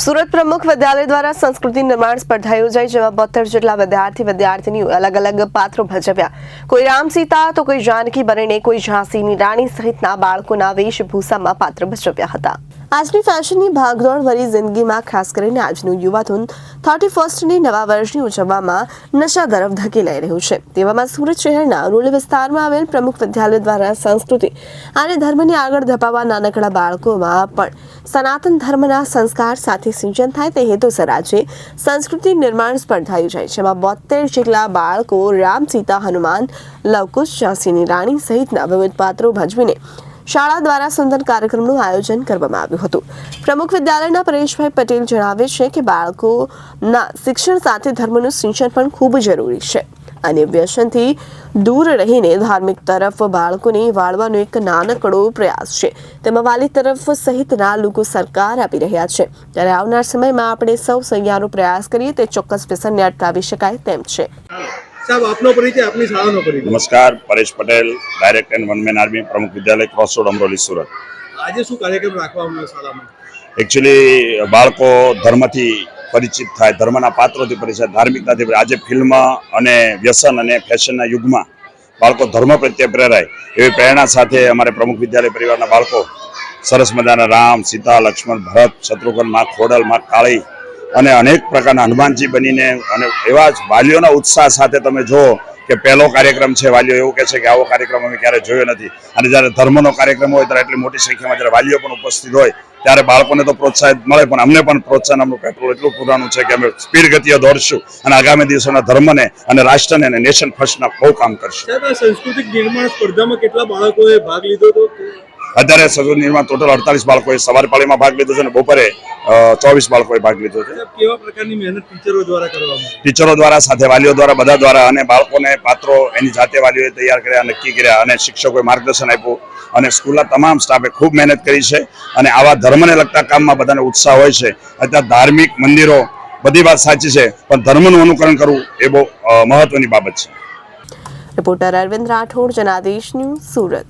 સુરત પ્રમુખ વિદ્યાલય દ્વારા સંસ્કૃતિ નિર્માણ સ્પર્ધા યોજાઈ, જેમાં 72 જેટલા વિદ્યાર્થીનીઓ અલગ અલગ પાત્રો ભજવ્યા. કોઈ રામ સીતા તો કોઈ જાનકી બનીને, કોઈ ઝાંસીની રાણી સહિતના બાળકોના વેશભૂષામાં પાત્ર ભજવ્યા હતા. આજની ફેશનની ભાગદોડ ભરી જિંદગીમાં ખાસ કરીને આજનું યુવાધન 31મી નવા વર્ષની ઉજવવામાં નશા તરફ ધકેલાઈ રહ્યું છે. તેવામાં સુરત શહેરના રૂરલ વિસ્તારમાં આવેલ પ્રમુખ વિદ્યાલય દ્વારા સંસ્કૃતિ અને ધર્મને આગળ ધપાવવા નાનકડા બાળકોમાં પણ સનાતન ધર્મના સંસ્કાર સાથે સિંચન થાય તે હેતુસર આજે સંસ્કૃતિ નિર્માણ સ્પર્ધા યોજાઈ, જેમાં 72 જેટલા બાળકો રામ, સીતા, હનુમાન, લવકુશ, ઝાંસીની રાણી સહિતના વિવિધ પાત્રો ભજવીને શાળા દ્વારા સુંદર કાર્યક્રમનું આયોજન કરવામાં આવ્યું હતું. પ્રમુખ વિદ્યાલયના પરેશભાઈ પટેલ જણાવે છે કે બાળકોના શિક્ષણ સાથે ધર્મનું સિંચન પણ ખૂબ જરૂરી છે અને વ્યસનથી દૂર રહીને ધાર્મિક તરફ બાળકોને વાળવાનો એક નાનકડો પ્રયાસ છે. તેમાં વાલી તરફ સહિતના લોકો સરકાર આપી રહ્યા છે, ત્યારે આવનાર સમયમાં આપણે સૌ સહિયારો પ્રયાસ કરીએ તે ચોક્કસ વ્યસનને અટકાવી શકાય તેમ છે. સાહેબ, આપનો પરિચય, આપની શાળાનો પરિચય. નમસ્કાર, Paresh Patel, direct and one man army, પ્રમુખ વિદ્યાલય, ક્રોસ રોડ, અમરોલી, સુરત. આજે શું કાર્યક્રમ રાખવામાં આવ્યો શાળામાં? એકચ્યુઅલી બાળકો ધર્મથી પરિચિત થાય, ધર્મના પાત્રોથી પરિચિત, ધાર્મિકતાથી. આજે ફિલ્મ અને વ્યસન અને ફેશનના યુગમાં બાળકો ધર્મ પ્રત્યે પ્રેરાય એવી પ્રેરણા સાથે અમારે પ્રમુખ વિદ્યાલય પરિવારના બાળકો સરસ મજાના રામ, સીતા, લક્ષ્મણ, ભરત, શત્રુઘ્ન, માં ખોડલ, માં કાળી અને અનેક પ્રકારના હનુમાનજી બનીને, અને એવા જ વાલીઓના ઉત્સાહ સાથે તમે જુઓ કે પહેલો કાર્યક્રમ છે. વાલીઓ એવું કહે છે કે આવો કાર્યક્રમ અમે ક્યારે જોયો નથી, અને જ્યારે ધર્મનો કાર્યક્રમ હોય ત્યારે એટલી મોટી સંખ્યામાં જ્યારે વાલીઓ પણ ઉપસ્થિત હોય ત્યારે બાળકોને તો પ્રોત્સાહન મળે, પણ અમને પણ પ્રોત્સાહન, અમનું પેટ્રોલ એટલું પુરાણું છે કે અમે સ્પીડ ગતિએ દોડશું અને આગામી દિવસોના ધર્મને અને રાષ્ટ્રને અને નેશન ફર્સ્ટના બહુ કામ કરશું. સાહેબ, આ સાંસ્કૃતિક નિર્માણ સ્પર્ધામાં કેટલા બાળકોએ ભાગ લીધો હતો? અત્યારે સંસ્કૃતિમાં ટોટલ 48 બાળકોએ સવાર પાળીમાં ભાગ લીધો છે અને બપોરે 24 બાળકોએ ભાગ લીધો છે. કેવા પ્રકારની મહેનત ટીચરો દ્વારા કરવામાં આવી? ટીચરો દ્વારા, સાથે વાલીઓ દ્વારા, બધા દ્વારા, અને બાળકોને પાત્રો એની જાતે વાલીઓએ તૈયાર કર્યા, નક્કી કર્યા, અને શિક્ષકોએ માર્ગદર્શન આપ્યું, અને સ્કૂલના તમામ સ્ટાફે ખૂબ મહેનત કરી છે. અને આવા ધર્મને લગતા કામમાં બધાને ઉત્સાહ હોય છે. અત્યારે ધાર્મિક મંદિરો, બધી વાત સાચી છે, પણ ધર્મનું અનુકરણ કરવું એ બહુ મહત્વની બાબત છે. Reporter Arvind Rathod, Janadesh news, Surat.